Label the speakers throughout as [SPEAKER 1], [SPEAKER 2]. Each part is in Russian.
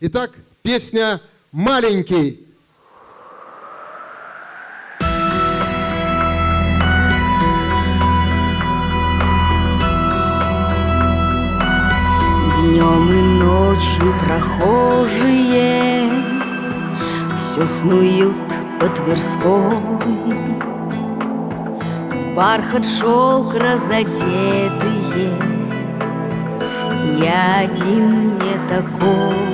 [SPEAKER 1] Итак, песня «Маленький».
[SPEAKER 2] Днем и ночью прохожие все снуют по Тверской, в бархат шелк разодетые. Я один не такой.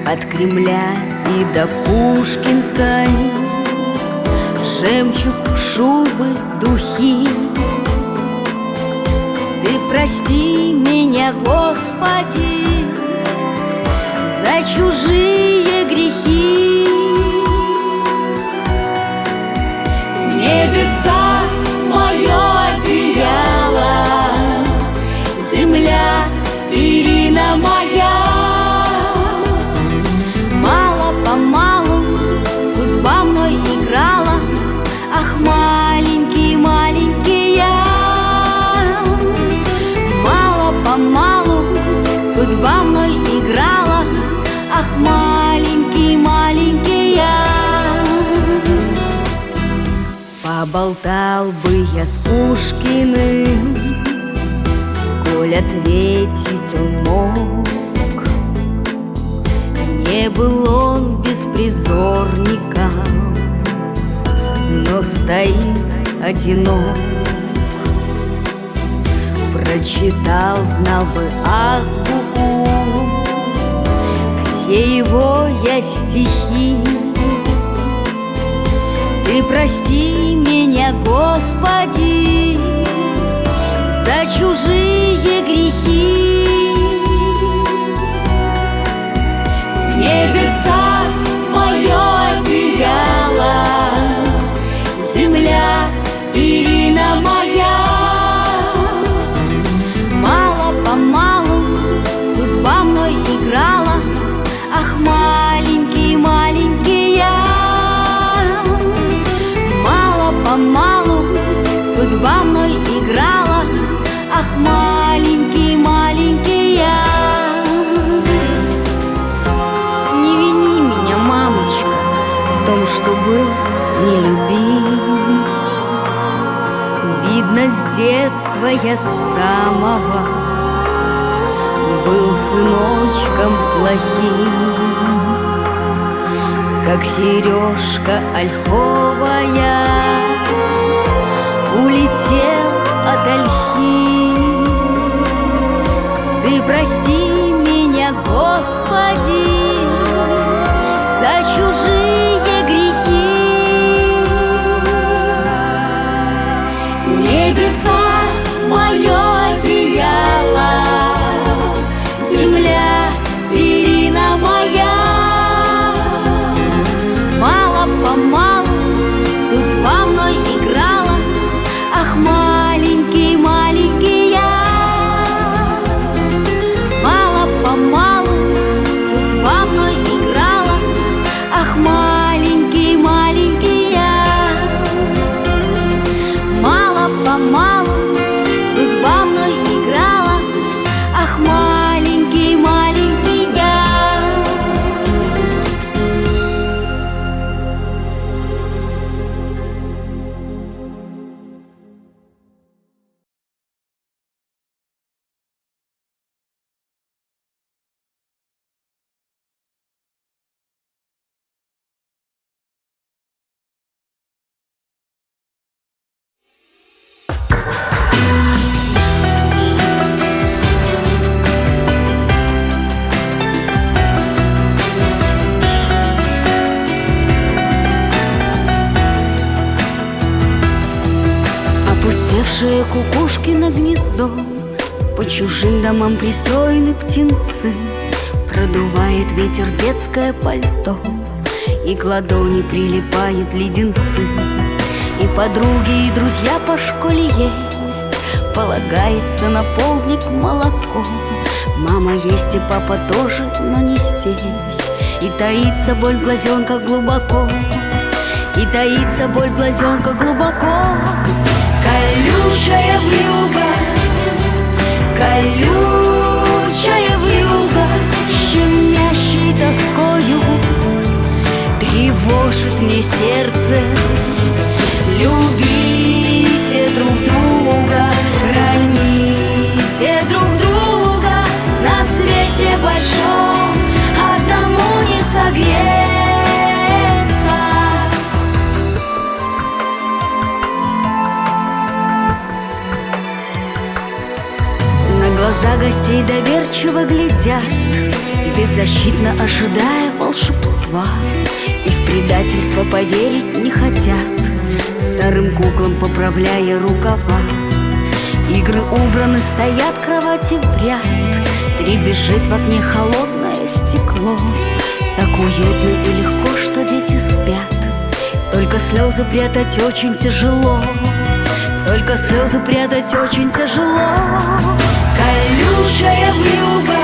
[SPEAKER 2] От Кремля и до Пушкинской жемчуг, шубы, духи. Ты прости меня, Господи, за чужие грехи. Небеса — мое одеяло, земля — перина моя. Мало-помалу судьба мной играла. Ах, маленький, маленький я. Мало-помалу судьба мной играла. Ах, маленький, маленький я. Поболтал бы я с Пушкиным, коль ответить он мог. Не был он беспризорником, но стоит одинок. Прочитал, знал бы азбуку, все его я стихи. Ты прости меня, Господи, за чужие грехи. Небеса — мое одеяло, земля — перина моя. Мало-помалу судьба мной играла. Ах, маленький, маленький я. Мало-помалу судьба мной играла. Ах, маленький, маленький я. Не вини меня, мамочка, в том, что был нелюбим. Видно, с детства я самого был сыночком плохим. Как сережка ольховая улетел от ольхи. Ты прости меня, Господи, за чужие грехи. Небеса — мое одеяло, земля — перина моя. Мало-помалу судьба мной играла. Ах, маленький, маленький я. Мало-помалу судьба мной играла. Ах, маленький, маленький я. Мало-помалу судьба мной играла. Ах, маленький, маленький я. Опустевшее кукушкино гнездо, по чужим домам пристроены птенцы. Продувает ветер детское пальто, и к ладони прилипают леденцы. И подруги, и друзья по школе есть, полагается на полдник молоко. Мама есть и папа тоже, но не здесь. И таится боль в глазенках глубоко, и таится боль в глазенках глубоко. Колючая вьюга, колючая вьюга, недоверчиво глядят, беззащитно ожидая волшебства, и в предательство поверить не хотят, старым куклам поправляя рукава. Игры убраны, стоят кровати в ряд, дребезжит в окне холодное стекло. Так уютно и легко, что дети спят, только слезы прятать очень тяжело, только слезы прятать очень тяжело. Колючая вьюга,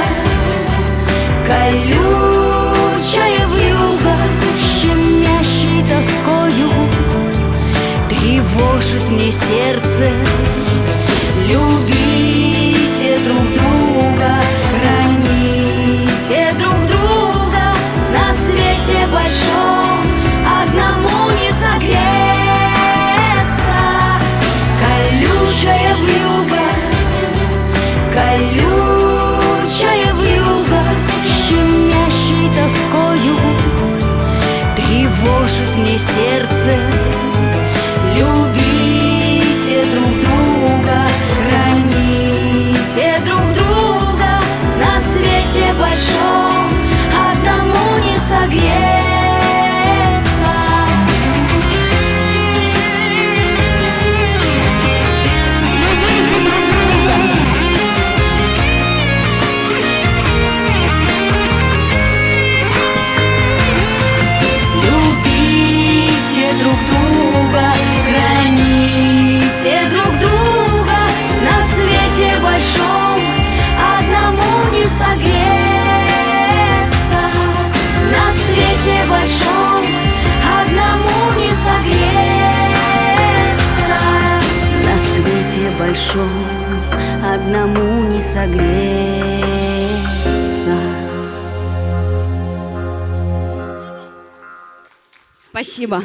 [SPEAKER 2] колючая вьюга, щемящей тоскою тревожит мне сердце. Любите друг друга, храните друг друга, на свете большом одному не согреться. Колючая вьюга, колючая вьюга, щемящей тоскою тревожит мне сердце. Любите друг друга, храните друг друга, на свете большом одному не согреться. Любите друг друга, храните друг друга, на свете большом одному не согреться. На свете большом одному не согреться. На свете большом одному не согреться. Спасибо.